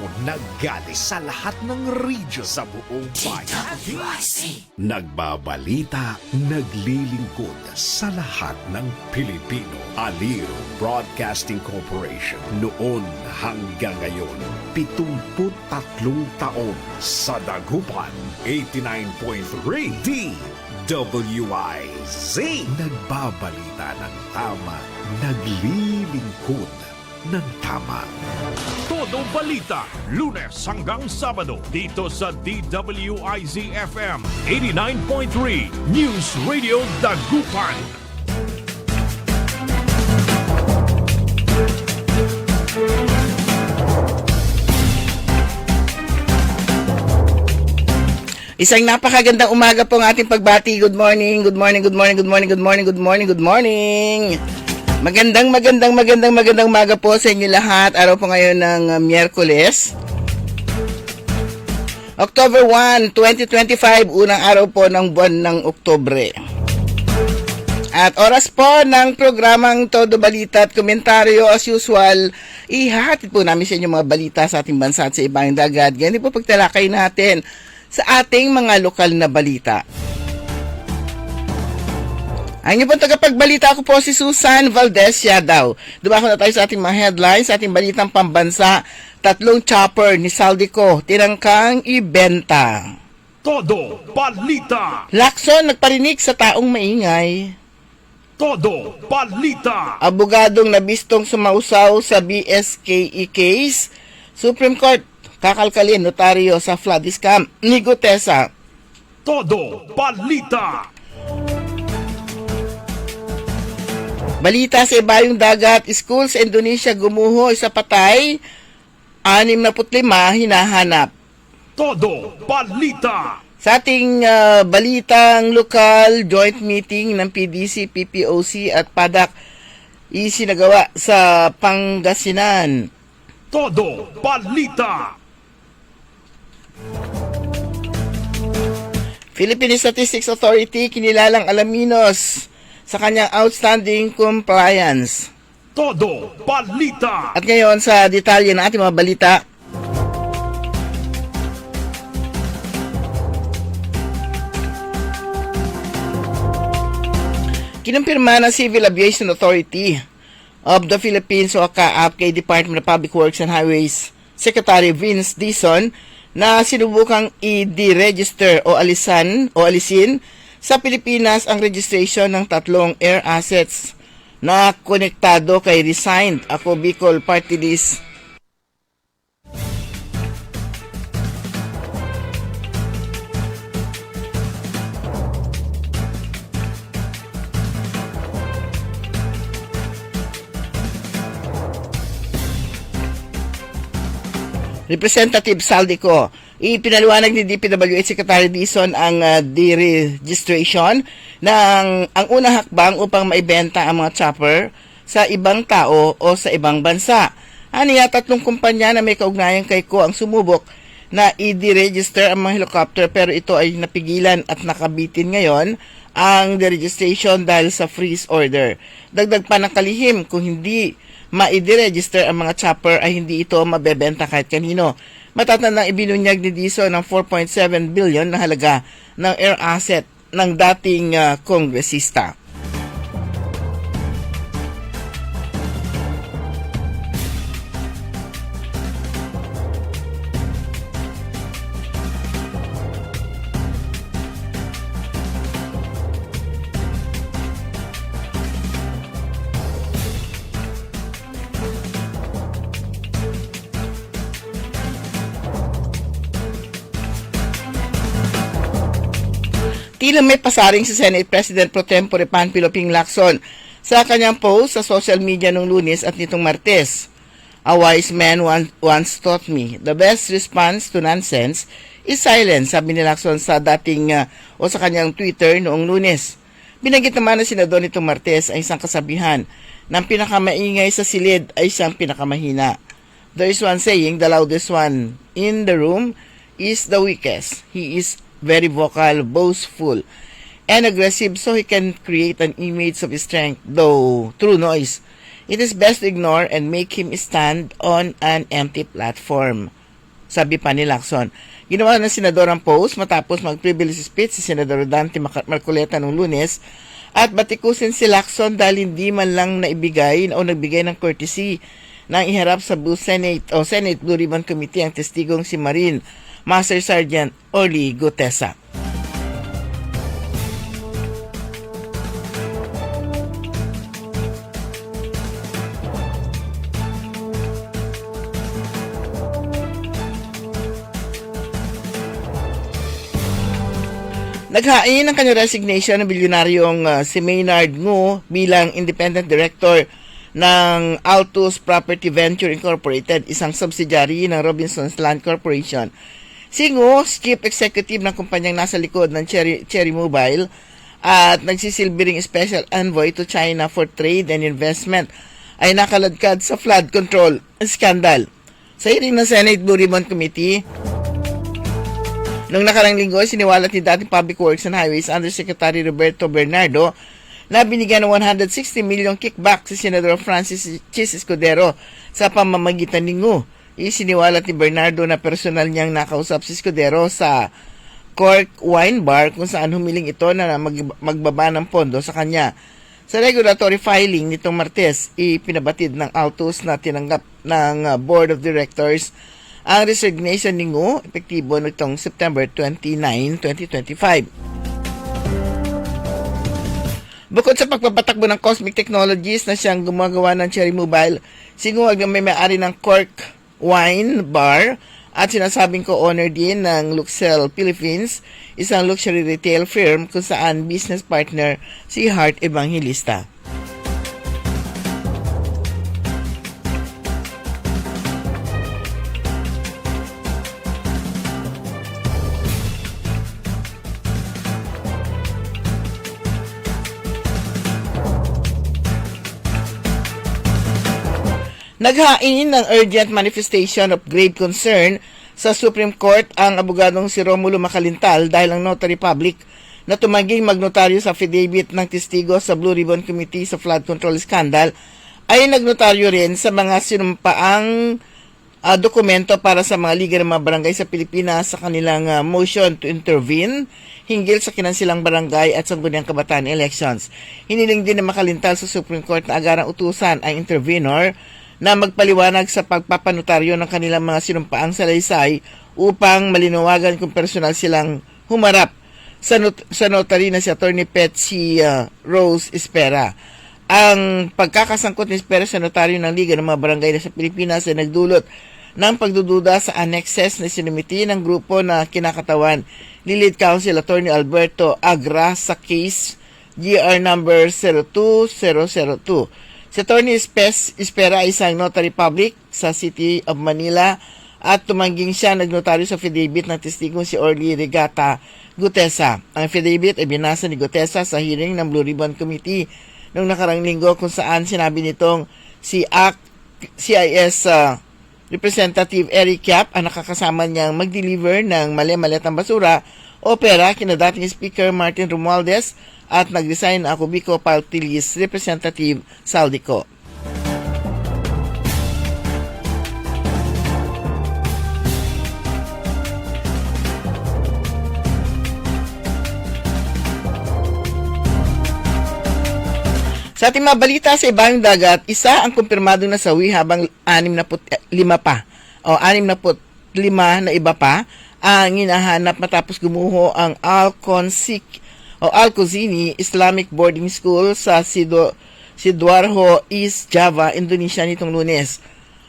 Naggali sa lahat ng region sa buong bayan. Nagbabalita, naglilingkod sa lahat ng Pilipino. Aliw Broadcasting Corporation. Noon hanggang ngayon, 73 taon sa dagupan. 89.3 DWIZ. Nagbabalita ng tama, naglilingkod ng tama. Todo balita, Lunes hanggang Sabado dito sa DWIZ-FM 89.3 News Radio Dagupan. Isang napakagandang umaga po ang ating pagbati. Good morning, good morning, good morning, good morning, good morning, good morning, good morning. Magandang umaga po sa inyo lahat. Araw po ngayon ng Miyerkules. October 1, 2025, unang araw po ng buwan ng Oktubre. At oras po ng programang Todo Balita at Komentaryo, as usual, ihahatid po namin sa inyo mga balita sa ating bansa at sa ibang dagat. Ganyan po pagtalakay natin sa ating mga lokal na balita. Ang inyong pong tagapagbalita, ako po si Susan Valdez Yadaw. Dumako na tayo sa ating mga headlines, sa ating balitang pambansa. 3 chopper ni Saldico, tinangkang ibenta. Todo Balita. Lacson nagparinig sa taong maingay. Todo Balita. Abogadong nabistong sumausaw sa BSKE case. Supreme Court, kakalkalin notaryo sa flood scam ni Gutesa. Todo Balita. Balita sa ibayong dagat, school sa Indonesia gumuho, isa patay, 65 hinahanap. Todo Balita. Sa ating balitang lokal, joint meeting ng PDC, PPOC at PADAC isinagawa sa Pangasinan. Todo Balita. Philippine Statistics Authority kinilalang Alaminos sa kanyang outstanding compliance. Todo Balita. At ngayon sa detalye ng ating mga balita. Kinumpirma ng Civil Aviation Authority of the Philippines o CAAP kay Department of Public Works and Highways Secretary Vince Dizon na sinubukang i-deregister o alisin sa Pilipinas ang registration ng 3 air assets na konektado kay resigned Ako Bicol Party List. Representative Saldico, ipinaliwanag ni DPWH Secretary Dizon ang deregistration ng ang unang hakbang upang maibenta ang mga chopper sa ibang tao o sa ibang bansa. Aniya 3 kumpanya na may kaugnayan kay Ko ang sumubok na i-deregister ang mga helicopter pero ito ay napigilan at nakabitin ngayon ang deregistration dahil sa freeze order. Dagdag pa ng kalihim, kung hindi ma-i-deregister ang mga chopper ay hindi ito mabebenta kahit kanino. Matatandang ibinunyag ni Dizon ng 4.7 billion na halaga ng air asset ng dating kongresista. Tila may pasaring si Senate President Pro Tempore Panfilo Ping Lacson sa kanyang post sa social media nung Lunes at nitong Martes. A wise man once taught me, the best response to nonsense is silence, sabi ni Lacson sa dating o sa kanyang Twitter noong Lunes. Binanggit naman na Senador nitong Martes ay isang kasabihan ng pinakamaingay sa silid ay siyang pinakamahina. There is one saying, the loudest one in the room is the weakest. He is very vocal, boastful, and aggressive so he can create an image of strength, though through noise. It is best to ignore and make him stand on an empty platform. sabi pa ni Lacson. Ginawa ng senador ang post matapos mag-privilege speech si Senador Dante Marcoleta noong Lunes at batikusin si Lacson dahil hindi man lang naibigay o nagbigay ng courtesy nang iharap sa Senate Blue Ribbon Committee ang testigong si Marine Master Sergeant Orly Gutesa. Naghain ng kanyang resignation ng bilyonaryong si Maynard Ngu bilang independent director ng Altus Property Venture Incorporated, isang subsidiary ng Robinsons Land Corporation. Si Ngu, chief executive ng kumpanyang nasa likod ng Cherry Mobile at nagsisilbi ring special envoy to China for trade and investment, ay nakaladkad sa flood control scandal. Sa hearing ng Senate Blue Ribbon Committee, noong nakarang linggo, siniwalat ni dating Public Works and Highways Undersecretary Roberto Bernardo na binigyan ng 160 milyong kickback si Senador Francis Chis Escudero sa pamamagitan ni Ngu. Isiniwalat ni Bernardo na personal niyang nakausap si Escudero sa Cork Wine Bar kung saan humiling ito na magbaba ng pondo sa kanya. Sa regulatory filing nitong Martes, ipinabatid ng Altus na tinanggap ng Board of Directors ang resignation ni Ngu, epektibo nitong September 29, 2025. Bukod sa pagpapatakbo ng Cosmic Technologies na siyang gumagawa ng Cherry Mobile, si Ngu ang may-ari ng Cork Wine Bar at sinasabing co-owner din ng Luxel Philippines, isang luxury retail firm kung saan business partner si Heart Evangelista. Naghain ng urgent manifestation of grave concern sa Supreme Court ang abogadong si Romulo Macalintal dahil ang notary public na tumanging magnotaryo sa affidavit ng testigo sa Blue Ribbon Committee sa flood control scandal ay nagnotaryo rin sa mga sinumpaang dokumento para sa mga liga ng mga barangay sa Pilipinas sa kanilang motion to intervene hinggil sa kinansilang barangay at sangguniang kabataan elections. Hiniling din ng Macalintal sa Supreme Court na agarang utusan ang intervenor na magpaliwanag sa pagpapanotaryo ng kanilang mga sinumpaang salaysay upang malinawagan kung personal silang humarap sa notary na si Atty. Patsy Rose Espera. Ang pagkakasangkot ni Espera sa notaryo ng Liga ng mga Barangay sa Pilipinas ay nagdulot ng pagdududa sa annexes na sinumiti ng grupo na kinakatawan ni Lead Counsel Atty. Alberto Agra sa case GR number 02002. Si Atty. Espera ay isang notary public sa City of Manila at tumangging siya nagnotaryo sa affidavit ng testigong si Orly Regata Gutesa. Ang affidavit ay binasa ni Gutesa sa hearing ng Blue Ribbon Committee noong nakarang linggo kung saan sinabi nitong si CIS Representative Eric Yap ang nakakasama niyang mag-deliver ng mali-maletang basura o pera kina dating Speaker Martin Romualdez at nag-resign ang Akubico Party List Representative Saldico. Sa ating mga balita sa ibang dagat, isa ang kumpirmadong nasawi habang 65 pa o 65 na iba pa ang hinahanap matapos gumuho ang Al-Qazini Islamic Boarding School sa Sidoarjo, East Java, Indonesia nitong Lunes.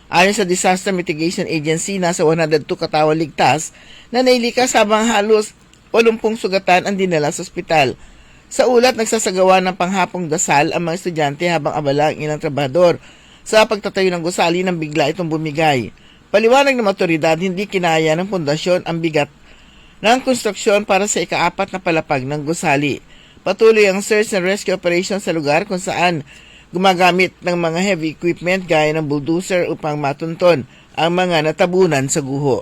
Ayon sa Disaster Mitigation Agency, nasa 102 katawang ligtas na nailikas habang halos 80 sugatan ang dinala sa ospital. Sa ulat, nagsasagawa ng panghapong dasal ang mga estudyante habang abala ang ilang trabahador sa pagtatayo ng gusali nang bigla itong bumigay. Paliwanag ng otoridad, hindi kinaya ng pundasyon ang bigat ng konstruksyon para sa ika-4 na palapag ng gusali. Patuloy ang search and rescue operation sa lugar kung saan gumagamit ng mga heavy equipment gaya ng bulldozer upang matunton ang mga natabunan sa guho.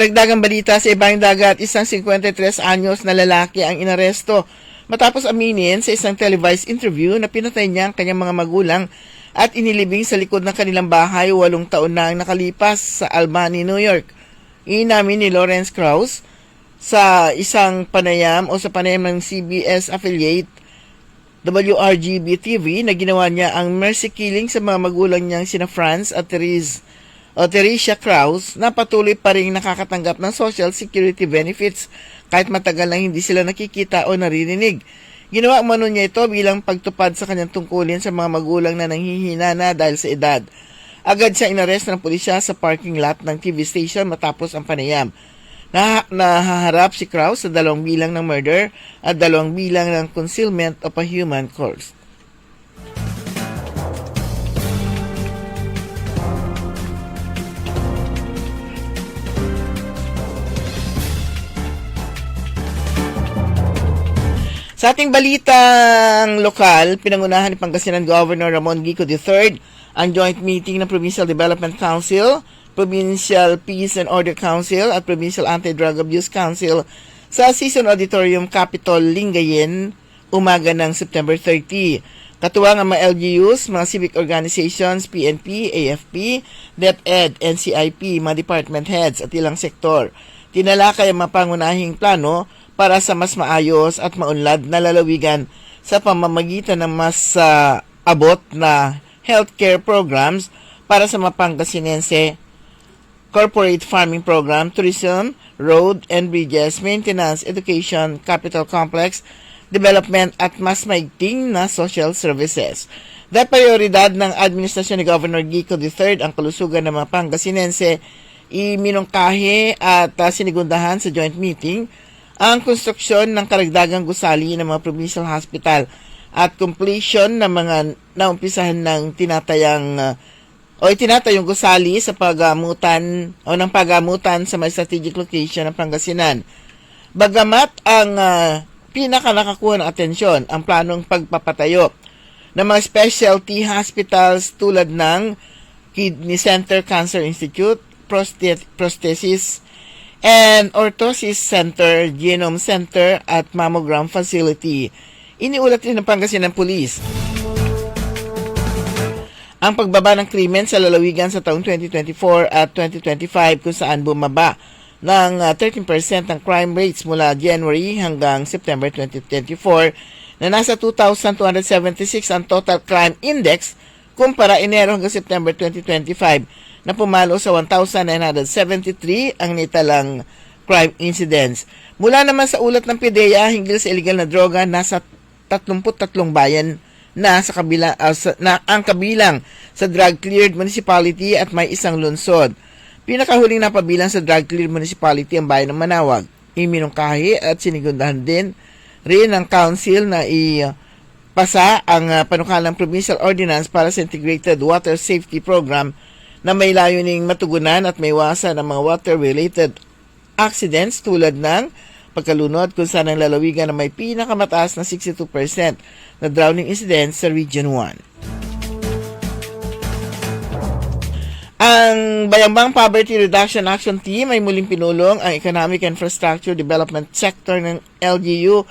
Karagdagang balita sa ibang dagat, isang 53 anyos na lalaki ang inaresto matapos aminin sa isang televised interview na pinatay niya ang kanyang mga magulang at inilibing sa likod ng kanilang bahay 8 taon na ang nakalipas sa Albany, New York. Inamin ni Lawrence Krauss sa isang panayam o sa panayam ng CBS affiliate WRGB-TV na ginawa niya ang mercy killing sa mga magulang niyang sina Franz at Theresia Krauss na patuloy pa rin nakakatanggap ng Social Security benefits kahit matagal na hindi sila nakikita o naririnig. Ginawa umano niya ito bilang pagtupad sa kanyang tungkulin sa mga magulang na nanghihina na dahil sa edad. Agad siya inarest ng pulisya sa parking lot ng TV station matapos ang panayam. Nahaharap si Krauss sa 2 bilang ng murder at 2 bilang ng concealment of a human corpse. Sa ating balitang lokal, pinangunahan ni Pangasinan Governor Ramon Gico III ang joint meeting ng Provincial Development Council, Provincial Peace and Order Council at Provincial Anti-Drug Abuse Council sa Season Auditorium Capitol, Lingayen, umaga ng September 30. Katuwang ang mga LGUs, mga civic organizations, PNP, AFP, DepEd, NCIP, mga department heads at ilang sektor. Tinalakay ang mga pangunahing plano para sa mas maayos at maunlad na lalawigan sa pamamagitan ng mas abot na healthcare programs para sa mga Pangasinense, corporate farming program, tourism, road and bridges, maintenance, education, capital complex, development at mas maigting na social services. Dahil prioridad ng administrasyon ni Governor Gico III ang kalusugan ng mga Pangasinense, iminungkahi at sinigundahan sa joint meeting ang konstruksyon ng karagdagang gusali ng mga provincial hospital at completion ng mga naumpisahan ng itinatayong gusali sa pagamutan o ng pagamutan sa mga strategic location ng Pangasinan. Bagamat ang pinakanakakuha ng atensyon ang planong pagpapatayo ng mga specialty hospitals tulad ng Kidney Center, Cancer Institute, Prosthesis and Orthosis Center, Genome Center at Mammogram Facility. Iniulat rin ng Pangasinan Police ang pagbaba ng krimen sa lalawigan sa taong 2024 at 2025 kung saan bumaba ng 13% ang crime rates mula January hanggang September 2024 na nasa 2,276 ang total crime index kumpara Enero hanggang September 2025 na pumalo sa 1,973 ang nitalang crime incidents. Mula naman sa ulat ng PDEA hinggil sa illegal na droga, nasa 33 bayan na sa ang kabilang sa drug-cleared municipality at may isang lungsod. Pinakahuling napabilang sa drug-cleared municipality ang bayan ng Manawag. Iminungkahi at sinigundahan din rin ng council na ipasa ang panukalang provincial ordinance para sa integrated water safety program na may layuning matugunan at maiwasan ang mga water-related accidents tulad ng pagkalunod kung saan ang lalawigan na may pinakamataas na 62% na drowning incidents sa Region 1. Ang Bayambang Poverty Reduction Action Team ay muling pinulong ang Economic Infrastructure Development Sector ng LGU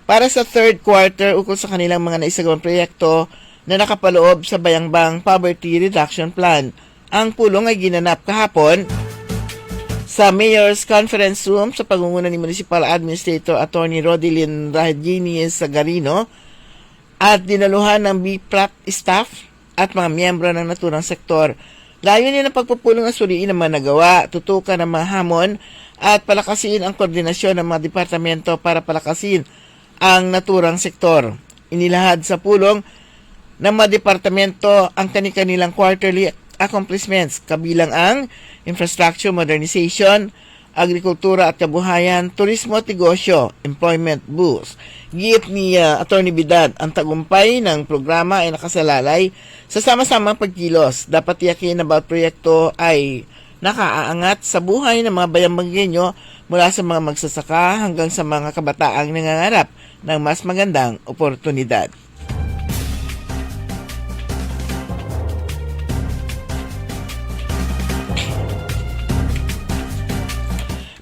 para sa third quarter ukol sa kanilang mga naisagawang proyekto na nakapaloob sa Bayambang Poverty Reduction Plan. Ang pulong ay ginanap kahapon sa Mayor's Conference Room sa pangunguna ni Municipal Administrator Attorney Rodilyn Rajini Sagarino at dinaluhan ng BPRAT staff at mga miyembro ng naturang sektor. Layunin ng pagpupulong ang suriin ng mga nagawa, tutukan ng mga hamon at palakasin ang koordinasyon ng mga departamento para palakasin ang naturang sektor. Inilahad sa pulong ng mga departamento ang kanilang quarterly accomplishments, kabilang ang infrastructure modernization, agrikultura at kabuhayan, turismo at negosyo, employment boost. Giit ni Attorney Bidad, ang tagumpay ng programa ay nakasalalay sa sama-samang pagkilos. Dapat tiyakin na bawat proyekto ay nakaaangat sa buhay ng mga bayambanggenyo mula sa mga magsasaka hanggang sa mga kabataang nangangarap ng mas magandang oportunidad.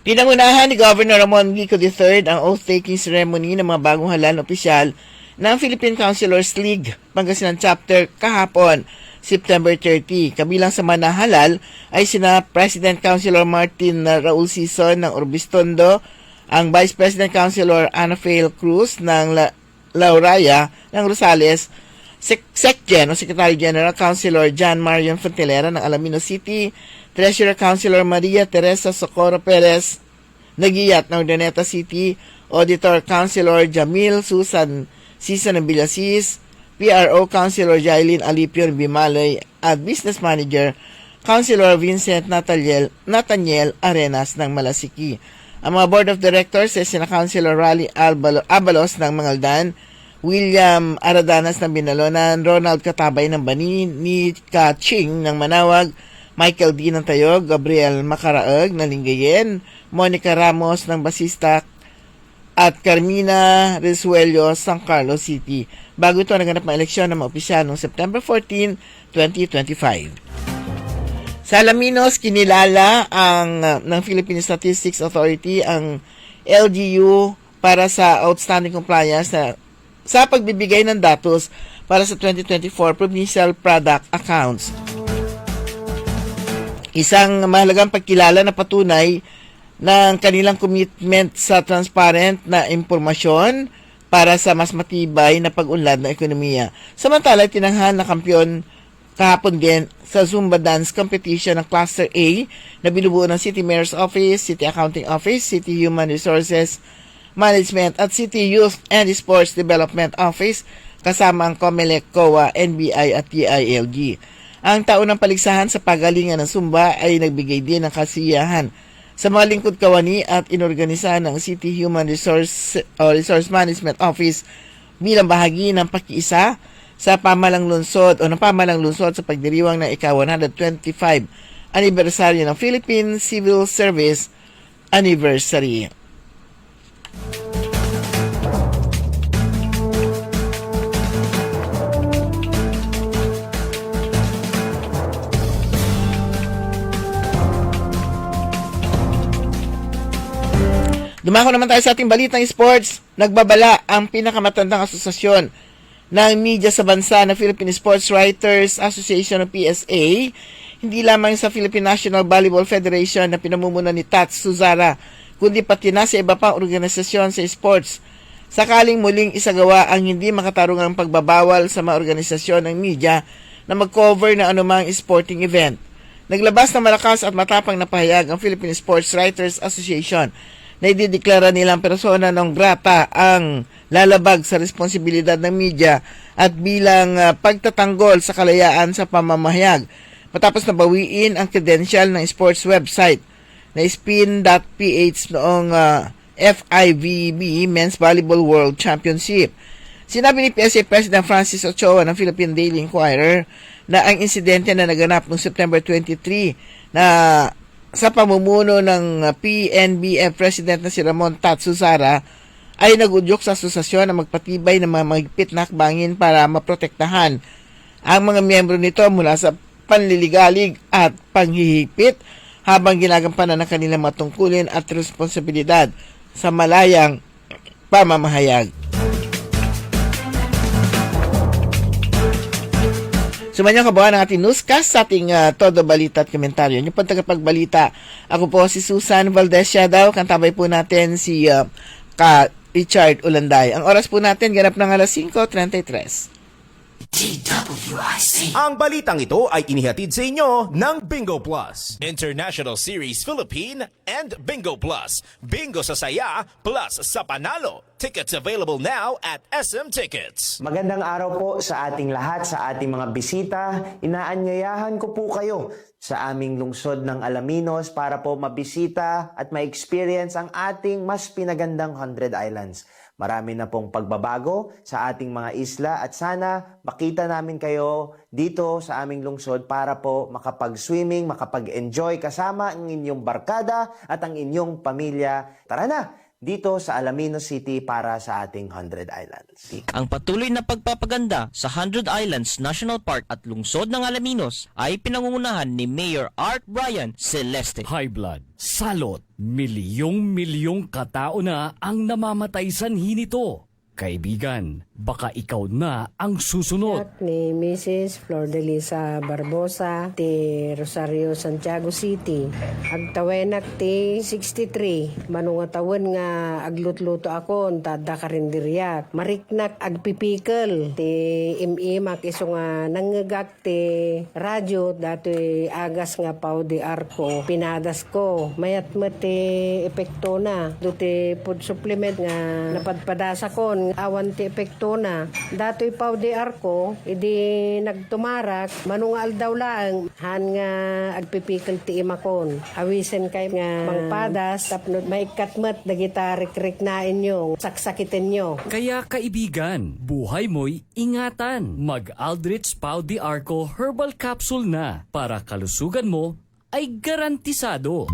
Pinangunahan ni Governor Ramon Vico III ang oath-taking ceremony ng mga bagong halal na opisyal ng Philippine Councilors League Pangasinan Chapter kahapon, September 30. Kabilang sa mga nahalal ay sina President Councilor Martin Raul Sison ng Orbistondo, ang Vice President Councilor Anafael Cruz ng Lauraya ng Rosales, SecGen o Secretary General Councilor John Marion Fontelera ng Alaminos City, Treasurer Councilor Maria Teresa Socorro Perez Nagiyat ng Urdaneta City, Auditor Councilor Jamil Susan Sisa ng Villasis, PRO Councilor Jailin Alipio ng Bimalay at Business Manager Councilor Vincent Nathaniel Arenas ng Malasiki. Ang mga Board of Directors ay sina Councilor Rally Abalos ng Mangaldan, William Aradanas ng Binalonan, Ronald Katabay ng Bani, Nika Ching ng Manawag, Michael D. ng Tayog, Gabriel Macaraeg ng Lingayen, Monica Ramos ng Basista at Carmina Resuello, San Carlos City. Bago ito, naganap ang eleksyon ng mga opisyal noong September 14, 2025. Sa Alaminos, kinilala ng Philippine Statistics Authority ang LGU para sa outstanding compliance sa pagbibigay ng datos para sa 2024 Provincial Product Accounts. Isang mahalagang pagkilala na patunay ng kanilang commitment sa transparent na impormasyon para sa mas matibay na pag-unlad ng ekonomiya. Samantala, tinanghal na kampiyon kahapon din sa Zumba Dance Competition ng Cluster A na binubuo ng City Mayor's Office, City Accounting Office, City Human Resources Management at City Youth and Sports Development Office kasama ang COMELEC, COA, NBI at TILG. Ang taunang paligsahan sa pagalingan ng Zumba ay nagbigay din ng kasiyahan sa mga lingkod kawani at inorganisa ng City Human Resource Management Office bilang bahagi ng pakiisa sa pamalang lungsod sa pagdiriwang ng ika-125 anibersaryo ng Philippine Civil Service Anniversary. Dumako naman tayo sa ating balitang sports. Nagbabala ang pinakamatandang asosasyon ng media sa bansa na Philippine Sports Writers Association o PSA, hindi lamang sa Philippine National Volleyball Federation na pinamumuno ni Tats Suzara, kundi pati na sa iba pang organisasyon sa sports. Sakaling muling isagawa ang hindi makatarungang pagbabawal sa mga organisasyon ng media na mag-cover ng anumang sporting event. Naglabas ng malakas at matapang na pahayag ang Philippine Sports Writers Association na idideklara nilang persona non grata ang lalabag sa responsibilidad ng media at bilang pagtatanggol sa kalayaan sa pamamahayag matapos na bawiin ang credential ng sports website na spin.ph noong FIVB Men's Volleyball World Championship. Sinabi ni PSA President Francis Ochoa ng Philippine Daily Inquirer na ang insidente na naganap noong September 23 na sa pamumuno ng PNBF President na si Ramon Tats Suzara ay nagudyok sa asosasyon na magpatibay ng mga mahigpit na hakbangin para maprotektahan ang mga miyembro nito mula sa panliligalig at panghihipit habang ginagampanan ng kanilang matungkulin at responsibilidad sa malayang pamamahayag. Sumanyang kabuhan ng ating newscast sa ating todo balita at komentaryo. Yung pang tagapagbalita, ako po si Susan Valdez Siadaw. Kantabay po natin si Richard Ulanday. Ang oras po natin, ganap ng alas 5:33. DWIC. Ang balitang ito ay inihatid sa inyo ng Bingo Plus, International Series Philippine and Bingo Plus. Bingo sa saya plus sa panalo. Tickets available now at SM Tickets. Magandang araw po sa ating lahat, sa ating mga bisita. Inaanyayahan ko po kayo sa aming lungsod ng Alaminos para po mabisita at ma-experience ang ating mas pinagandang 100 Islands. Marami na pong pagbabago sa ating mga isla at sana makita namin kayo dito sa aming lungsod para po makapag-swimming, makapag-enjoy kasama ang inyong barkada at ang inyong pamilya. Tara na! dito sa Alaminos City para sa ating 100 Islands. Ang patuloy na pagpapaganda sa 100 Islands National Park at lungsod ng Alaminos ay pinangungunahan ni Mayor Art Brian Celeste. High blood, salot, milyong-milyong katao na ang namamatay sanhi nito. Kaibigan, baka ikaw na ang susunod. Ni Mrs. Flor de Lisa Barbosa, ti Rosario, Santiago City. Agtawenak ti 63. Manungatawin nga aglutluto ako, tada karindiriyak. Mariknak agpipikal. Ti imimak iso nga nangagak ti radyo, dati agas nga pao di arko. Pinadas ko. Mayat mo ti epekto na. Do ti food supplement nga napadpadasa ko. Awan ti epekto na. Dato'y pao di arko, idi nagtumarak, manungal daw lang, han nga agpipikal ti imakon. Awisen kay nga mangpadas, tapno maikatmat, dagita rik-rik na inyo, saksakitin nyo. Kaya kaibigan, buhay mo'y ingatan. Mag-Aldrich Pau di Arco Herbal Capsule na para kalusugan mo ay garantisado.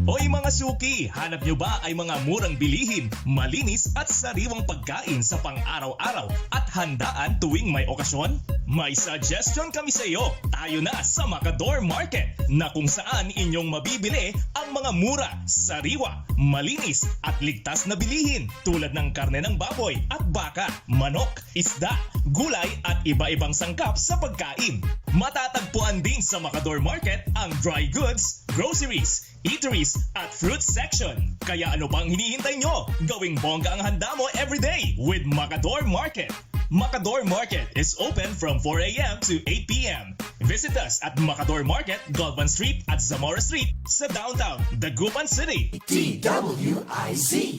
Hoy mga suki, hanap nyo ba ay mga murang bilihin, malinis at sariwang pagkain sa pang-araw-araw at handaan tuwing may okasyon? May suggestion kami sa iyo. Tayo na sa Macador Market na kung saan inyong mabibili ang mga mura, sariwa, malinis at ligtas na bilihin tulad ng karne ng baboy at baka, manok, isda, gulay at iba-ibang sangkap sa pagkain. Matatagpuan din sa Macador Market ang dry goods, groceries, eateries at fruit section. Kaya ano pang hinihintay nyo? Gawing bongga ang handa mo everyday with Macador Market. Macador Market is open from 4 a.m. to 8 p.m. Visit us at Macador Market, Galvan Street at Zamora Street sa downtown Dagupan City.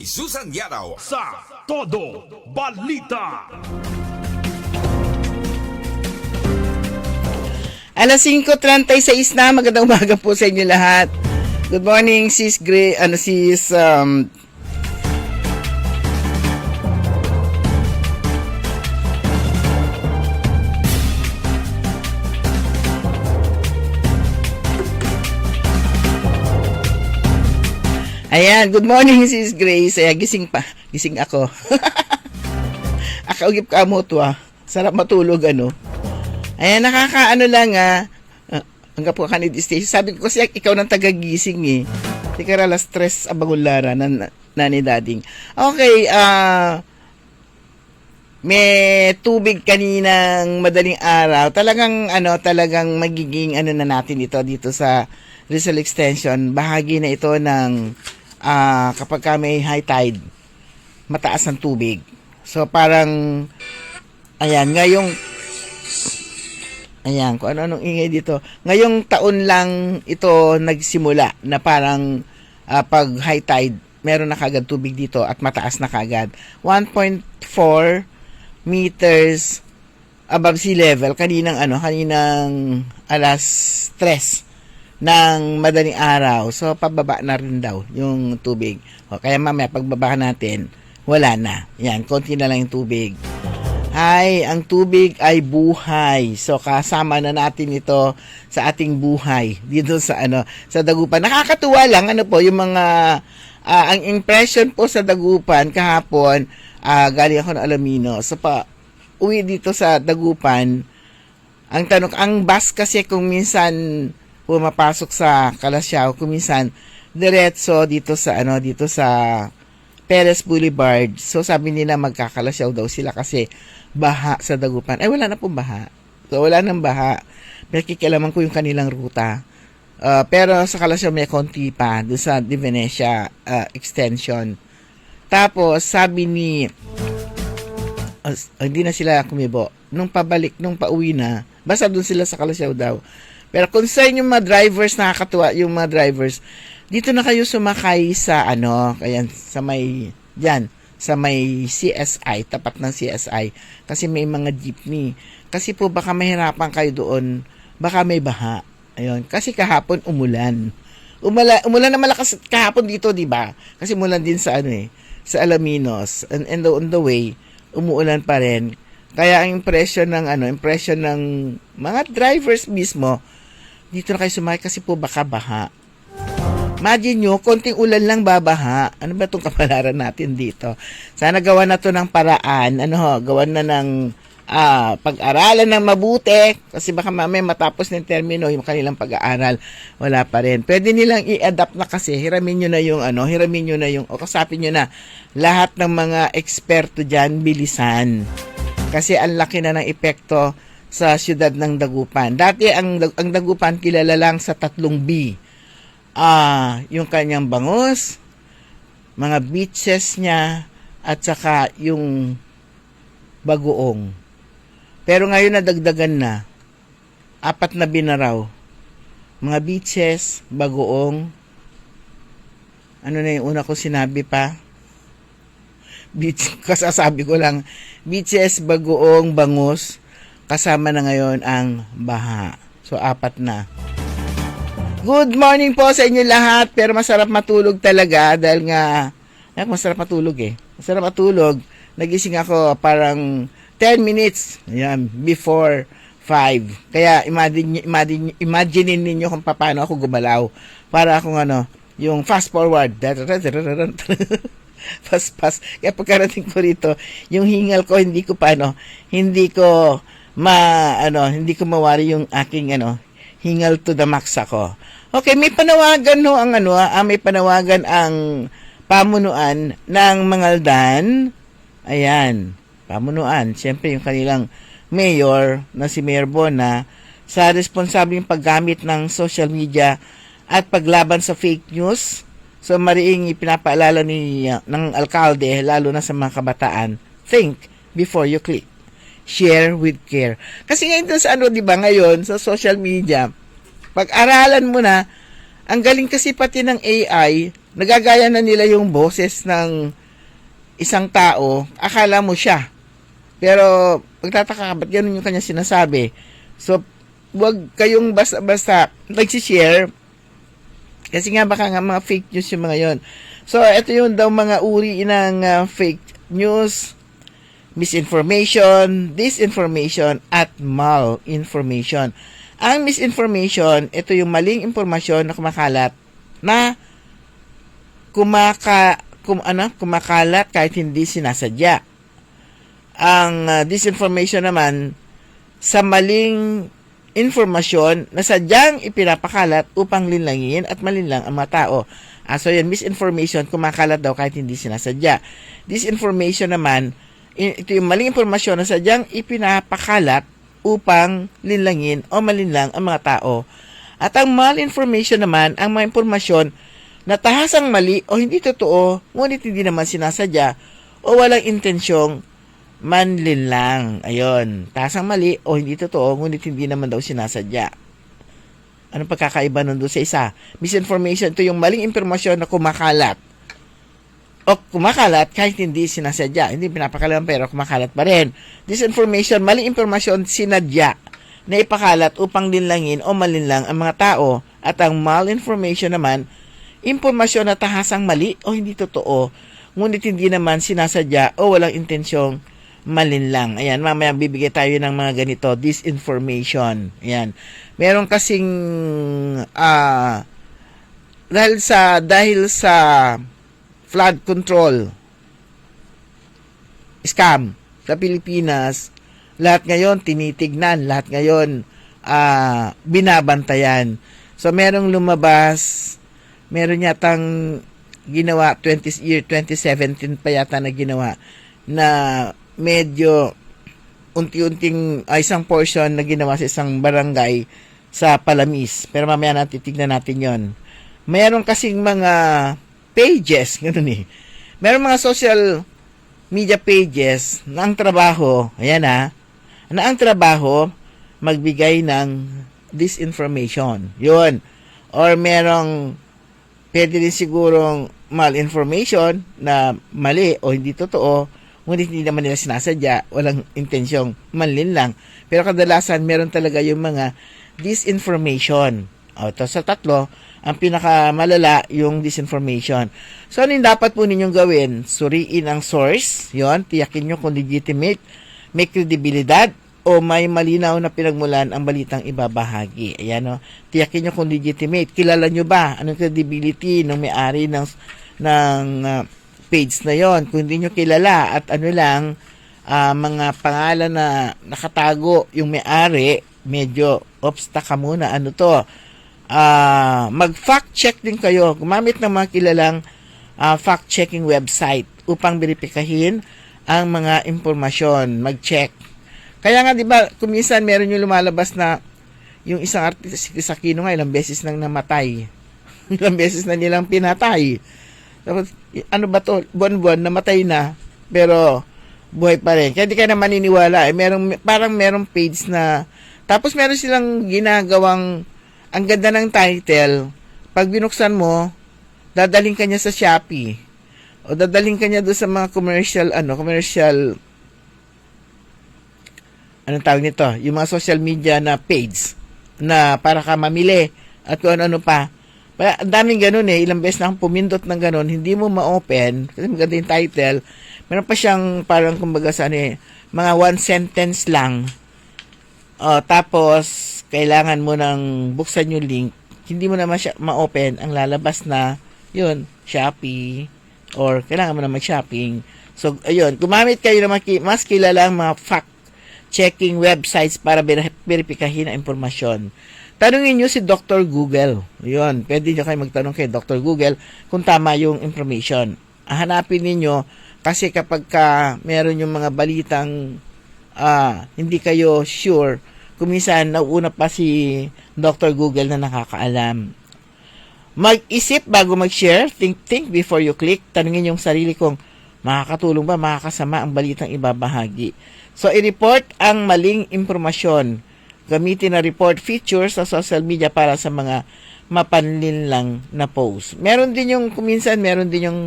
Susan Yaraw. Sa Todo Balita. Alas 5:36 na, magandang umaga po sa inyo lahat. Good morning, Sis Gray, Ayan, good morning, Sis Grace. Ayan, gising ako. Akaugip ka mo to, ah. Sarap matulog, ano. Ayan, nakakaano lang, hanggang po ka ni station. Sabi ko kasi ikaw nang tagagising, eh. Di ka rala stress abangon lara nani dading. Okay, may tubig kaninang madaling araw. Talagang magiging na natin dito sa Rizal Extension. Bahagi na ito ng kapag ka may high tide, mataas ang tubig. So parang kung ano-anong ingay dito. Ngayong taon lang ito nagsimula na parang pag high tide, meron na kagad tubig dito at mataas na kagad. 1.4 meters above sea level kaninang alas 3 ng madaling araw. So, pababa na rin daw yung tubig. O, kaya mamaya, pagbaba natin, wala na. Yan, konti na lang yung tubig. Ang tubig ay buhay. So, kasama na natin ito sa ating buhay. Dito sa Dagupan. Nakakatuwa lang, yung mga, ang impression po sa Dagupan kahapon, galing ako ng Alaminos. So, uwi dito sa Dagupan, ang tanong, ang bus kasi kung minsan, pumapasok sa Kalasyaw, kuminsan diretso dito sa Perez Boulevard. So sabi nila magkakalasyaw daw sila kasi baha sa Dagupan. Wala na pong baha. So wala nang baha. Nakikialaman ko yung kanilang ruta. Pero sa Kalasyaw may konti pa doon sa Di Venecia extension. Tapos sabi ni hindi na sila kumibo. Nung pauwi na, basta doon sila sa Kalasyaw daw. Pero concern yung mga drivers, nakakatuwa yung mga drivers. Dito na kayo sumakay sa sa may CSI, tapat ng CSI. Kasi may mga jeepney. Kasi po baka mahirapan kayo doon, baka may baha. Ayun, kasi kahapon umulan. Umulan na malakas kahapon dito, di ba? Kasi umulan din sa sa Alaminos. And on the way, umuulan pa rin. Kaya ang impression ng mga drivers mismo, dito na kayo sumakay kasi po baka baha. Imagine nyo, konting ulan lang babaha. Ano ba itong kapalaran natin dito? Sana gawa na to ng paraan. Gawa na ng pag-aralan ng mabuti. Kasi baka mamaya matapos ng termino, yung kanilang pag-aaral, wala pa rin. Pwede nilang i-adapt na kasi. Hiramin nyo na yung, o kasapin nyo na lahat ng mga eksperto dyan, bilisan. Kasi ang laki na ng epekto sa siyudad ng Dagupan. Dati, ang Dagupan kilala lang sa 3 B. Yung kanyang bangus, mga beaches niya, at saka yung bagoong. Pero ngayon nadagdagan na, 4 na binaraw. Mga beaches, bagoong, ano na yung una ko sinabi pa? Kasasabi ko lang, beaches, bagoong, bangus, kasama na ngayon ang baha. So, 4 na. Good morning po sa inyo lahat, pero masarap matulog talaga dahil nga, masarap matulog eh. Masarap matulog. Nagising ako parang 10 minutes before 5. Kaya imagine ninyo kung paano ako gumalaw. Para akong yung fast forward. Fast. Kaya pagkarating ko rito, yung hingal ko hindi ko mawari yung aking hingal to the max ako. Okay, may panawagan ang pamunuan ng Mangaldan. Ayan, pamunuan. Siyempre, yung kanilang mayor na si Mayor Bona sa responsabling paggamit ng social media at paglaban sa fake news. So, mariing ipinapaalala ng alkalde, lalo na sa mga kabataan, think before you click. Share with care. Kasi ngayon sa ngayon, sa social media, pag-aralan mo na, ang galing kasi pati ng AI, nagagaya na nila yung boses ng isang tao, akala mo siya. Pero, pagtataka ka, ba't ganun yung kanya sinasabi? So, huwag kayong basta-basta nagsishare, kasi nga baka nga mga fake news yung mga yon. So, ito yung daw mga uri ng fake news, misinformation, disinformation, at malinformation. Ang misinformation, ito yung maling impormasyon na kumakalat kahit hindi sinasadya. Ang disinformation naman, sa maling informasyon na sadyang ipinapakalat upang linlangin at malinlang ang mga tao. So yan, misinformation, kumakalat daw kahit hindi sinasadya. Disinformation naman, ito yung maling informasyon na sadyang ipinapakalat upang linlangin o malinlang ang mga tao. At ang malinformation naman, ang mga impormasyon na tahasang mali o hindi totoo, ngunit hindi naman sinasadya o walang intensyong manlinlang. Ayun, tahasang mali o hindi totoo, ngunit hindi naman daw sinasadya. Anong pagkakaiba nun doon sa isa? Misinformation, ito yung maling impormasyon na kumakalat. O kumakalat kahit hindi sinasadya. Hindi pinapakalat pero kumakalat pa rin. Disinformation, maling impormasyon sinadya na ipakalat upang linlangin o malinlang ang mga tao. At ang malinformation naman, impormasyon na tahasang mali o hindi totoo, ngunit hindi naman sinasadya o walang intensyong malinlang. Ayan, mamaya bibigay tayo ng mga ganito, disinformation. Ayan. Meron kasing dahil sa flood control scam sa Pilipinas, lahat ngayon tinitignan, lahat ngayon binabantayan. So merong lumabas, meron yatang ginawa 2017 pa yata na ginawa na medyo unti-unting isang portion na ginawa sa isang barangay sa Palamis. Pero mamaya natin tignan natin yon. Mayroon kasing mga pages, ganun eh. Mayroon mga social media pages na ang trabaho, na ang trabaho magbigay ng disinformation. Yun. Or merong pwede rin sigurong malinformation na mali o hindi totoo, ngunit hindi naman nila sinasadya, walang intensyong manlinlang. Pero kadalasan, meron talaga yung mga disinformation. Ito sa tatlo, ang pinakamalala yung disinformation. So, ano yung dapat po ninyong gawin? Suriin ang source, yon, tiyakin nyo kung legitimate, may kredibilidad, o may malinaw na pinagmulan ang balitang ibabahagi. Ayan, tiyakin nyo kung legitimate. Kilala nyo ba anong credibility ng may-ari ng page na yon? Kung hindi nyo kilala at ano lang, mga pangalan na nakatago yung may-ari, medyo obstaka muna. Ano to? Mag-fact check din kayo. Gumamit ng mga kilalang fact-checking website upang verifikahin ang mga impormasyon. Mag-check. Kaya nga, di ba, kuminsan meron yung lumalabas na yung isang artist, si Chris Aquino nga, ilang beses nang namatay. Ilang beses na nilang pinatay. Tapos, ano ba to? Buwan-buwan, namatay na. Pero, buhay pa rin. Kaya di ka na maniniwala. Parang merong page na, tapos meron silang ginagawang, ang ganda ng title, pag binuksan mo, dadaling ka niya sa Shopee. O dadaling ka niya doon sa mga commercial, anong tawag nito? Yung mga social media na page na para ka mamili at kung ano pa. Ang daming ganun ilang beses na akong pumindot ng ganun, hindi mo ma-open kasi maganda yung title. Meron pa siyang parang kumbaga sa mga one sentence lang. Tapos kailangan mo nang buksan yung link, hindi mo naman siya ma-open, ang lalabas na yun, Shopee or kailangan mo na mag-shopping. So ayun, gumamit kayo ng mas kilalang mga fact-checking websites para verifikahin ang impormasyon. Tanungin nyo si Dr. Google. Yun, pwede nyo kayo magtanong kay Dr. Google kung tama yung information. Hanapin ninyo kasi kapag meron yung mga balitang hindi kayo sure, kuminsan nauuna pa si Dr. Google na nakakaalam. Mag-isip bago mag-share. Think before you click. Tanungin yung sarili kung makakatulong ba, makakasama ang balitang ibabahagi. So, i-report ang maling impormasyon. Gamitin na report feature sa social media para sa mga mapanlinlang na post. Meron din yung, kuminsan, meron din yung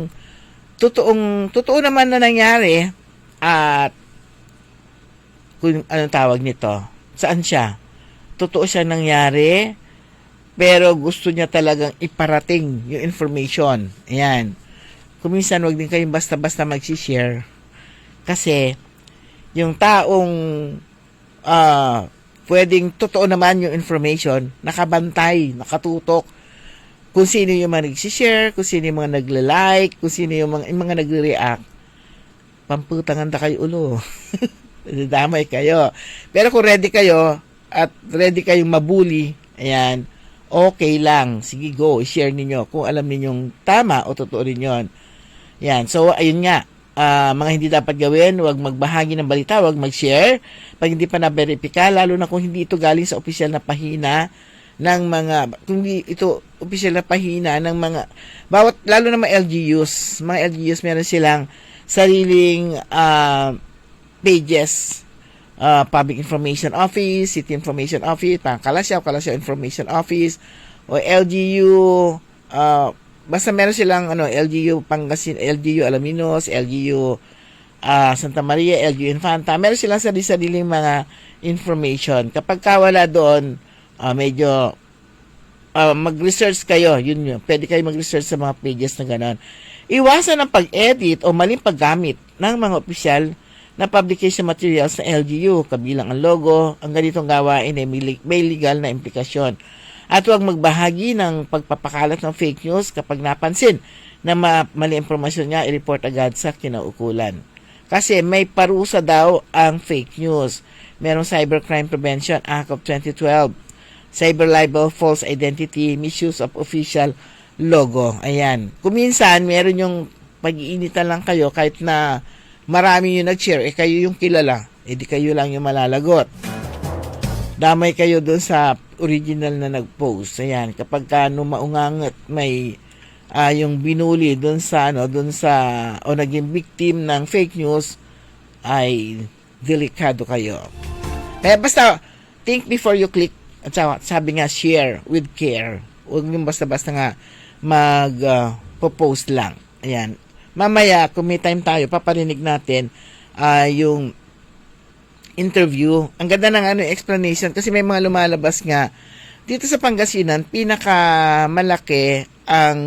totoo naman na nangyari at kung anong tawag nito, saan siya? Totoo siya nangyari, pero gusto niya talagang iparating yung information. Ayan. Kuminsan, wag din kayong basta-basta mag-share kasi yung taong pwedeng totoo naman yung information, nakabantay, nakatutok kung sino yung mga nag-share, kung sino yung mga nagla-like, kung sino yung mga nagre-react. Pamputangan na kayo ulo. Damay kayo. Pero kung ready kayo at ready kayong mabuli, ayan, okay lang. Sige, go. I-share ninyo kung alam ninyong tama o totoo rin yun. Yan. So, ayun nga. Mga hindi dapat gawin, huwag magbahagi ng balita, huwag mag-share. Pag hindi pa na-verify, lalo na kung hindi ito galing sa opisyal na pahina ng mga, kung hindi ito opisyal na pahina ng mga, lalo na mga LGUs. Mga LGUs, meron silang sariling pages. Public Information Office, City Information Office, Kalasyaw Information Office, o LGU, basta meron silang LGU Pangasinan, LGU Alaminos, LGU Santa Maria, LGU Infanta. Meron silang sariling mga information. Kapag wala doon, medyo mag-research kayo. Yun. Pwede kayo mag-research sa mga pages na gano'n. Iwasan ang pag-edit o maling paggamit ng mga opisyal na publication materials na LGU, kabilang ang logo. Ang ganitong gawain ay may legal na implikasyon. At huwag magbahagi ng pagpapakalat ng fake news kapag napansin na mali impormasyon niya, i-report agad sa kinaukulan. Kasi may parusa daw ang fake news. Merong Cybercrime Prevention Act of 2012, cyber libel, false identity, misuse of official logo. Ayan. Kuminsan, meron yung pag-iinitan lang kayo kahit na marami yung nag-share, kayo yung kilala, di kayo lang yung malalagot. Damay kayo doon sa original na nag-post. Ayan, kapag maungangat may yung binuli doon sa o naging victim ng fake news, ay delikado kayo. Kaya basta think before you click, at sabi nga share with care. Huwag yung basta-basta nga mag-post lang. Ayan. Mamaya, kung may time tayo, paparinig natin yung interview. Ang ganda ng explanation kasi may mga lumalabas nga. Dito sa Pangasinan, pinakamalaki ang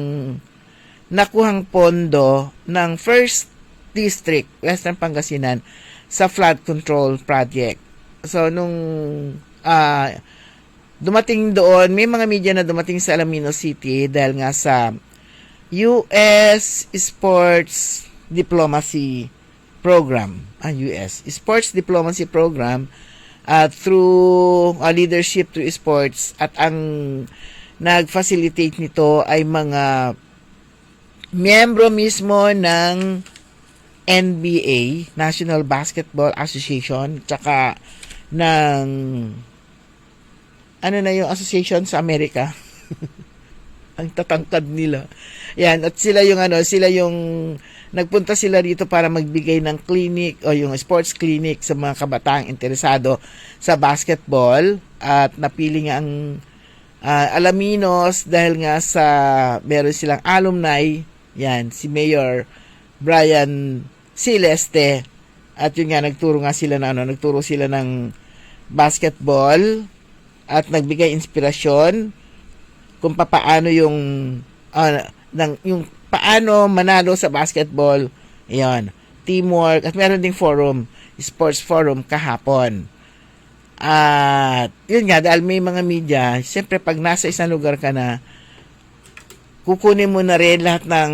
nakuhang pondo ng First District, Western Pangasinan, sa flood control project. So, nung dumating doon, may mga media na dumating sa Alaminos City dahil nga sa US Sports Diplomacy Program. US Sports Diplomacy Program through leadership through sports, at ang nag-facilitate nito ay mga miyembro mismo ng NBA, National Basketball Association, tsaka ng ano na yung association sa Amerika. Ang tatangkad nila. Yan, at sila yung nagpunta sila dito para magbigay ng clinic o yung sports clinic sa mga kabataang interesado sa basketball, at napili nga ang Alaminos dahil nga sa meron silang alumni, yan, si Mayor Brian Celeste, at yun nga nagturo sila ng basketball at nagbigay inspirasyon kung paano yung paano manalo sa basketball. Yan, teamwork, at meron ding forum, sports forum kahapon. At yun nga, dahil may mga media, siyempre pag nasa isang lugar ka na, kukunin mo na rin lahat ng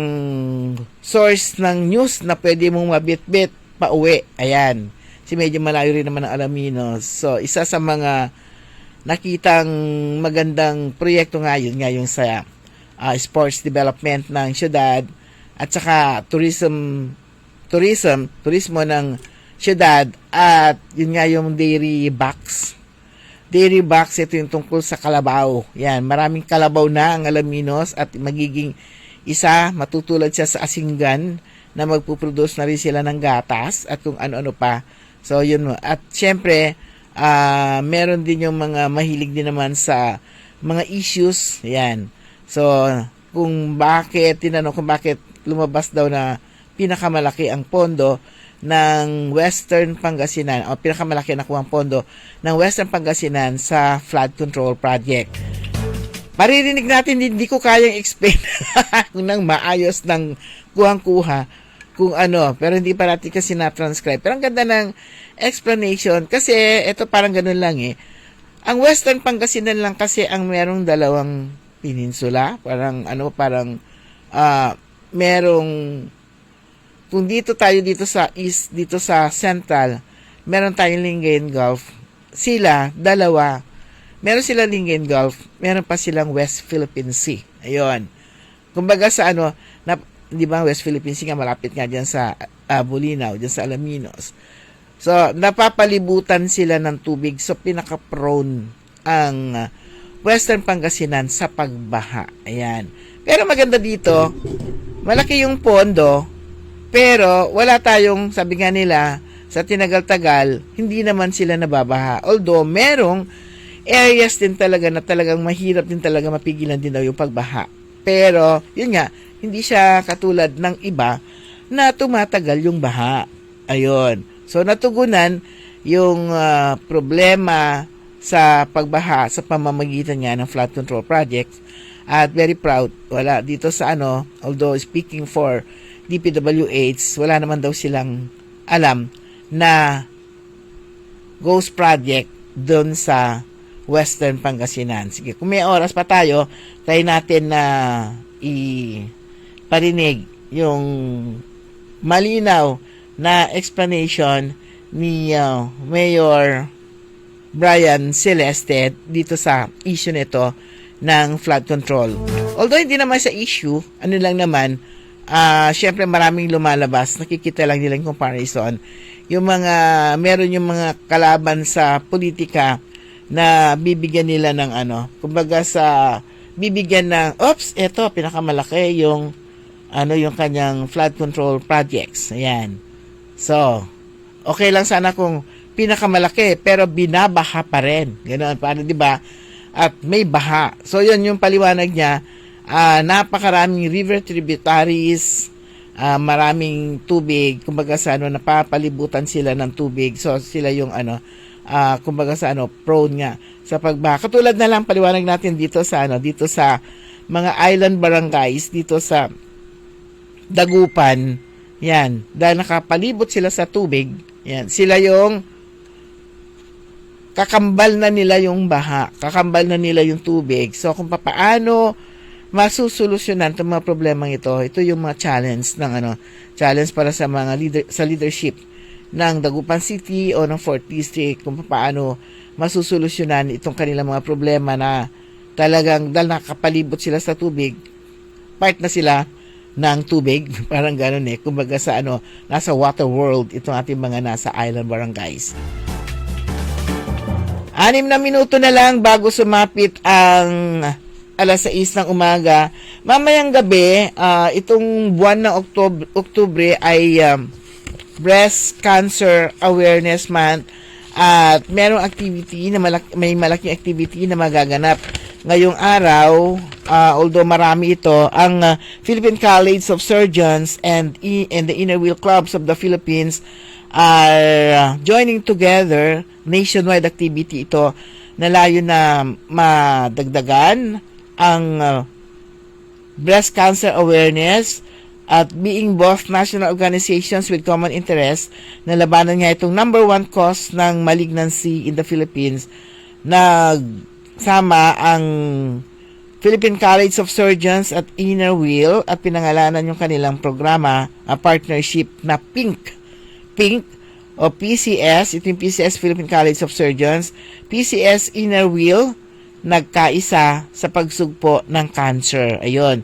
source ng news na pwede mong mabit-bit pa uwi. Ayan. Kasi medyo malayo rin naman ang Alaminos. So, isa sa mga nakitang magandang proyekto nga yung sa sports development ng syudad, at saka turismo ng syudad, at yun nga yung dairy box. Dairy box, ito yung tungkol sa kalabaw. Yan, maraming kalabaw na ang Alaminos, at magiging matutulad siya sa Asinggan, na magpuproduce na rin sila ng gatas at kung ano-ano pa. So, yun. At syempre, meron din yung mga mahilig din naman sa mga issues. Yan. So, kung bakit lumabas daw na pinakamalaki ang pondo ng Western Pangasinan, o pinakamalaki na kuwang pondo ng Western Pangasinan sa flood control project. Maririnig natin, hindi ko kayang explain nang maayos ng kuhang-kuha kung ano, pero hindi pa natin kasi na-transcribe. Pero ang ganda ng explanation, kasi ito parang ganun lang eh. Ang Western Pangasinan lang kasi ang merong dalawang peninsula, merong, kung dito sa east, dito sa central, meron tayong Lingayen Gulf. Sila, dalawa. Meron silang Lingayen Gulf, meron pa silang West Philippine Sea. Ayun. Kumbaga sa di ba, West Philippine Sea nga, malapit nga dyan sa Bulinaw, dyan sa Alaminos. So, napapalibutan sila ng tubig. So, pinaka-prone ang Western Pangasinan sa pagbaha. Ayan. Pero maganda dito, malaki yung pondo, pero wala tayong, sabi nga nila, sa tinagal-tagal, hindi naman sila nababaha. Although, merong areas din talaga na talagang mahirap din talaga mapigilan din daw yung pagbaha. Pero, yun nga, hindi siya katulad ng iba na tumatagal yung baha. Ayun. So, natugunan yung problema sa pagbaha sa pamamagitan nga ng flood control project. At very proud, wala dito sa although speaking for DPWH, wala naman daw silang alam na ghost project doon sa Western Pangasinan. Sige, kung may oras pa tayo, try natin na parinig yung malinaw na explanation ni Mayor Brian Celeste dito sa issue nito ng flood control. Although hindi naman sa issue, lang naman, syempre maraming lumalabas, nakikita lang nila yung comparison. Meron yung mga kalaban sa politika na bibigyan nila ng kumbaga bibigyan ng, eto, pinakamalaki yung kanyang flood control projects. Ayan. So, okay lang sana kung pinakamalaki, pero binabaha pa rin. Ganoon, paano, di ba? At may baha. So, yun yung paliwanag niya. Napakaraming river tributaries, maraming tubig, kumbaga sa napapalibutan sila ng tubig. So, sila yung kumbaga sa prone nga sa pagbaha. Katulad na lang paliwanag natin dito sa mga island barangays dito sa Dagupan. Yan, dahil nakapalibot sila sa tubig. Yan, sila yung kakambal na nila yung baha, kakambal na nila yung tubig. So kung paano masusolusyonan itong mga problemang ito yung mga challenge para sa mga leadership ng Dagupan City o ng 4th District, kung paano masusolusyonan itong kanilang mga problema na talagang dahil nakapalibot sila sa tubig, part na sila ng tubig, parang gano'n kumbaga sa nasa water world itong ating mga nasa island barangays. 6 na minuto na lang bago sumapit ang alas 6 ng umaga. Mamayang gabi, itong buwan ng Oktubre ay Breast Cancer Awareness Month at merong activity na may malaking activity na magaganap ngayong araw. Although marami ito, ang Philippine College of Surgeons and the Inner Wheel Clubs of the Philippines are joining together. Nationwide activity ito na layo na madagdagan ang breast cancer awareness at being both national organizations with common interest na labanan nga itong number 1 cause ng malignancy in the Philippines. Nagsama ang Philippine College of Surgeons at Inner Wheel at pinangalanan yung kanilang programa, partnership na PINC o PCS, ito yung PCS Philippine College of Surgeons, PCS Inner Wheel, nagkaisa sa pagsugpo ng cancer. Ayun,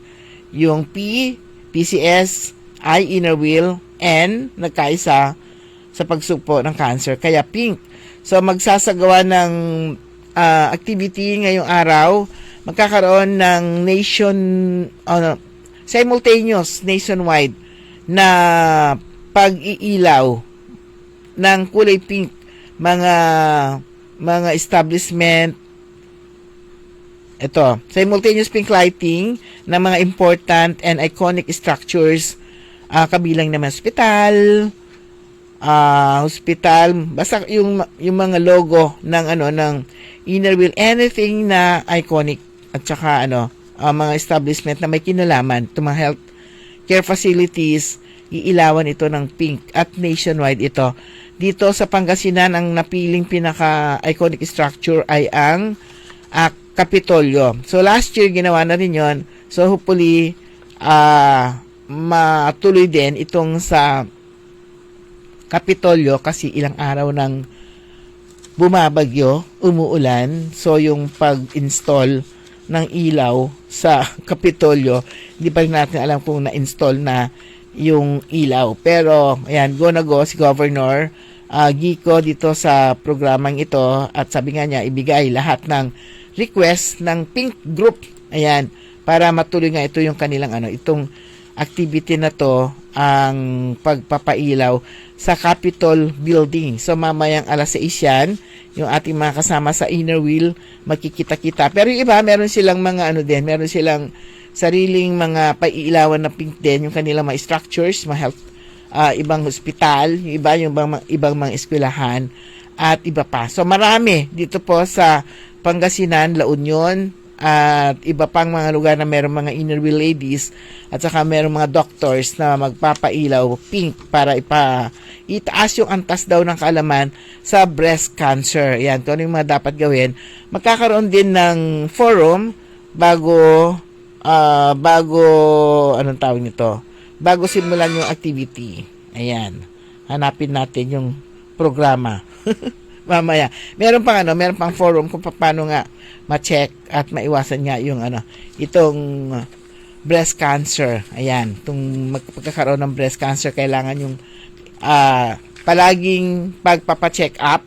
yung PCS, I Inner Wheel, N, nagkaisa sa pagsugpo ng cancer, kaya PINC. So magsasagawa ng activity ngayong araw, magkakaroon ng simultaneous nationwide na pag-iilaw ng kulay pink, mga establishment. Ito, simultaneous pink lighting ng mga important and iconic structures, kabilang naman hospital, basta yung mga logo ng Inner Wheel, anything na iconic, at saka mga establishment na may kinalaman, itong mga health care facilities, iilawan ito ng pink at nationwide ito. Dito sa Pangasinan, ang napiling pinaka-iconic structure ay ang Kapitolyo. So last year ginawa na rin yon. So hopefully matuloy din itong sa Kapitolyo kasi ilang araw nang bumabagyo, umuulan. So yung pag-install ng ilaw sa Kapitolyo, hindi pa rin natin alam kung na-install na yung ilaw. Pero ayan, go na go si Governor Gico dito sa programang ito at sabi nga niya ibigay lahat ng request ng Pink Group, ayan, para matuloy nga ito yung kanilang itong activity na to, ang pagpapailaw sa Capitol Building. So mamayang alas 6 yan, yung ating mga kasama sa Inner Wheel makikita-kita. Pero yung iba, meron silang mga meron silang sariling mga paiilawan na pink din, yung kanilang mga structures, mga health, ibang hospital, yung ibang mga eskwelahan, at iba pa. So marami dito po sa Pangasinan, La Union, at iba pang mga lugar na meron mga Inner Wheel ladies at saka meron mga doctors na magpapailaw pink para itaas yung antas daw ng kaalaman sa breast cancer. Yan, ito yung mga dapat gawin. Magkakaroon din ng forum bago anong tawag nito? Bago simulan yung activity. Ayan. Hanapin natin yung programa. Mamaya. Meron pang forum kung paano nga ma-check at maiwasan nga yung itong breast cancer. Ayan, itong magkakaroon ng breast cancer, kailangan yung palaging pagpapa-check up.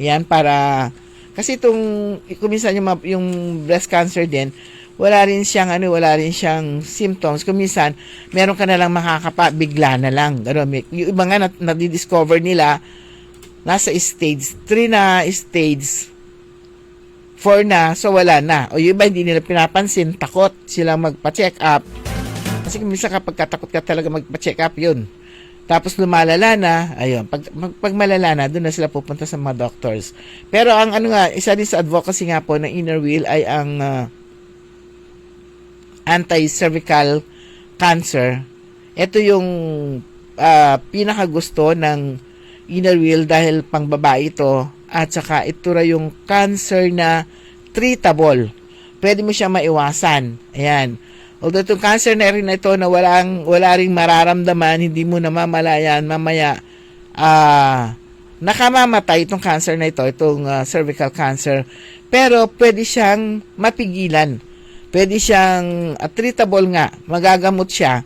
Ayan, para kasi itong kuminsan yung breast cancer din, wala rin siyang symptoms. Kuminsan meron ka na lang bigla na lang. Yung iba nga na-discover nila nasa stage 3 na, stage 4 na, so wala na. O yung iba hindi nila pinapansin, takot silang magpa-check up. Kasi minsan kapag katakot ka talaga magpa-check up yun. Tapos lumalala na, ayun, pag malala na, doon na sila pupunta sa mga doctors. Pero ang isa din sa advocacy nga po ng Inner Wheel ay ang anti-cervical cancer. Ito yung pinakagusto ng Inner Wheel dahil pang babae ito at saka ito ra yung cancer na treatable. Pwede mo siya maiwasan. Ayan. Although itong cancer na rin na ito na wala ring mararamdaman, hindi mo namamalayan, mamaya nakamamatay itong cancer na ito, itong cervical cancer. Pero pwede siyang mapigilan. Pwede siyang treatable nga, magagamot siya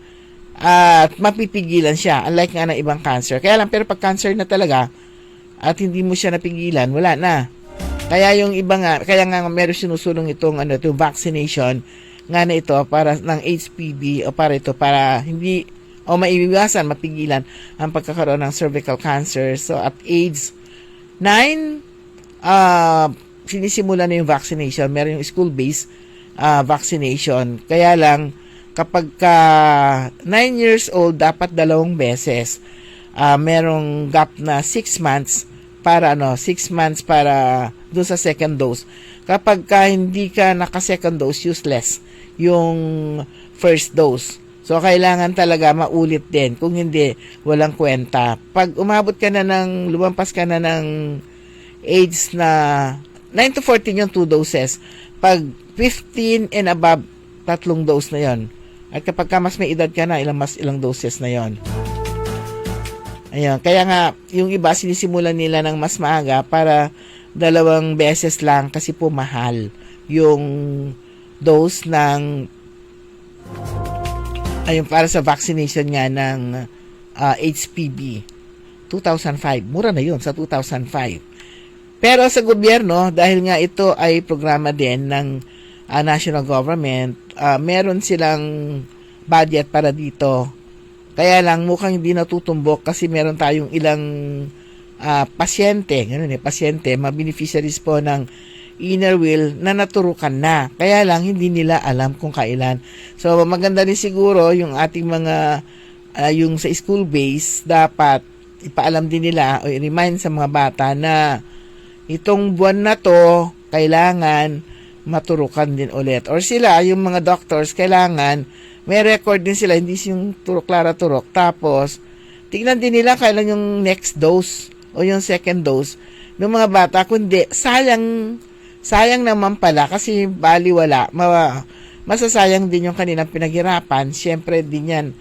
at mapipigilan siya, unlike nga ng ibang cancer. Kaya lang, pero pag cancer na talaga at hindi mo siya napigilan, wala na. Kaya yung iba nga, kaya nga meron sinusulong itong itong vaccination nga na ito para ng HPV o para hindi o maiiwasan, mapigilan ang pagkakaroon ng cervical cancer. So at age 9, sinisimula na yung vaccination. Meron yung school-based vaccination. Kaya lang, kapag 9 years old, dapat 2 beses. Merong gap na 6 months para 6 months para doon sa second dose. Kapag hindi ka naka-second dose, useless yung first dose. So, kailangan talaga maulit din. Kung hindi, walang kwenta. Pag umabot ka na lumampas ka na ng age na 9 to 14 yung 2 doses. Pag 15 and above, 3 dose na yon. At kapag mas may edad ka na, ilang doses na yon. Ayun. Kaya nga, yung iba, sinisimulan nila ng mas maaga para 2 beses lang kasi po mahal yung dose ng para sa vaccination nga ng HPV. 2005. Mura na yun sa 2005. Pero sa gobyerno, dahil nga ito ay programa din ng national government, meron silang budget para dito. Kaya lang mukhang hindi natutumbok kasi meron tayong ilang pasyente, beneficiaries po ng inner wheel na naturukan na. Kaya lang hindi nila alam kung kailan. So maganda rin siguro yung ating mga yung sa school base, dapat ipaalam din nila o i-remind sa mga bata na itong buwan na to kailangan maturukan din ulit. Or sila, yung mga doctors, kailangan may record din sila, hindi yung turok-lara-turok. Tapos, tignan din nila kailan yung next dose o yung second dose ng mga bata. Kundi, sayang naman pala kasi baliwala. Masasayang din yung kanilang pinaghirapan. Siyempre din yan.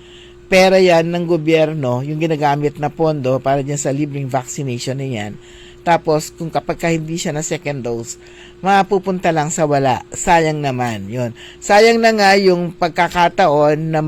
Pera yan ng gobyerno, yung ginagamit na pondo para dyan sa libreng vaccination na yan. Tapos, kung kapag hindi siya na second dose, mapupunta lang sa wala. Sayang naman. Yun. Sayang na nga yung pagkakataon na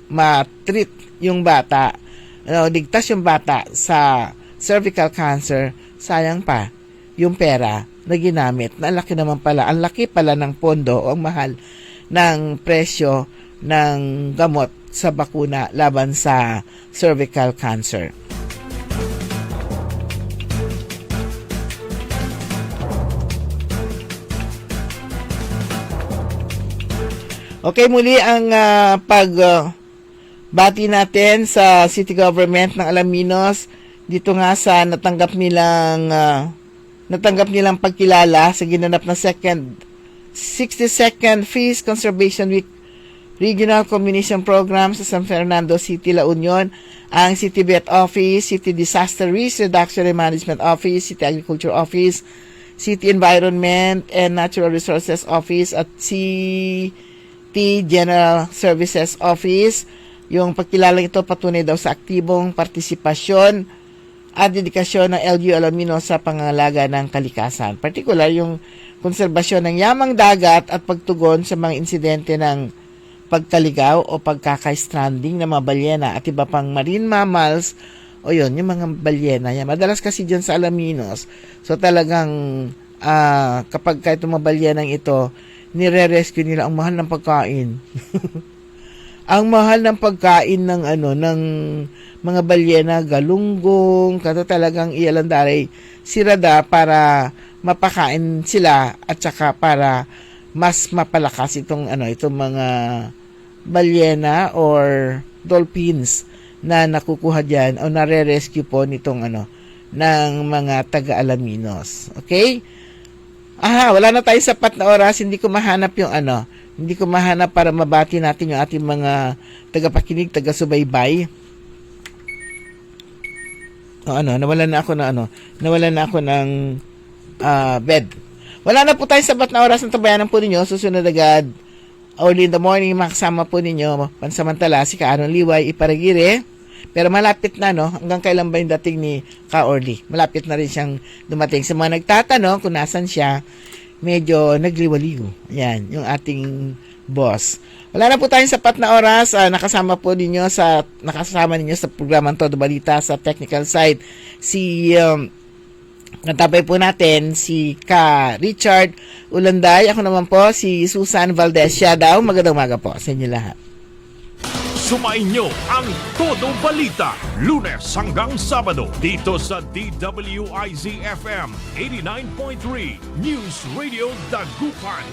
ma-treat yung bata, ligtas yung bata sa cervical cancer. Sayang pa yung pera na ginamit. Na laki naman pala. Ang laki pala ng pondo o ang mahal ng presyo ng gamot sa bakuna laban sa cervical cancer. Okay, muli ang pagbati natin sa City Government ng Alaminos dito nga sa natanggap nilang pagkilala sa ginanap na 62nd Feast Conservation Week Regional Communication Program sa San Fernando City, La Union, ang City Vet Office, City Disaster Risk Reduction and Management Office, City Agriculture Office, City Environment and Natural Resources Office at City General Services Office. Yung pagkilalang ito patunay daw sa aktibong partisipasyon at dedikasyon ng LGU Alaminos sa pangangalaga ng kalikasan. Particular yung konserbasyon ng yamang dagat at pagtugon sa mga insidente ng pagkaligaw o pagkaka-stranding ng mga balyena at iba pang marine mammals o yun, yung mga balyena. Yan. Madalas kasi dyan sa Alaminos. So talagang kapag kahit mga balyenang ito, nire-rescue nila. Ang mahal ng pagkain. Ang mahal ng pagkain ng ng mga balyena, galunggong, kato talagang ialandaray sirada para mapakain sila at saka para mas mapalakas itong mga balyena or dolphins na nakukuha diyan o nare-rescue po nitong ng mga taga-Alaminos. Okay? Wala na tayong sapat na oras, hindi ko mahanap yung hindi ko mahanap para mabati natin yung ating mga tagapakinig, taga-subaybay. nawalan na ako ng bed. Wala na po tayong sabat na oras ng tabayanan po ninyo. Susunod agad, early in the morning, makasama po ninyo pansamantala si Ka-Aaron Liway Iparagire. Pero malapit na, no? Hanggang kailan ba yung dating ni Ka-Orly? Malapit na rin siyang dumating. Sa mga nagtatanong kung nasan siya, medyo nagliwaliw. Ayan, yung ating boss. Wala na po tayong sapat na oras. Nakasama ninyo sa programang Todo Balita sa technical side. Katabay po natin si Ka Richard Ulanday. Ako naman po si Susan Valdez Siadaw. Magandang umaga po sa inyo lahat. Sumainyo ang Todo Balita, Lunes hanggang Sabado dito sa DWIZ FM 89.3 News Radio Dagupan.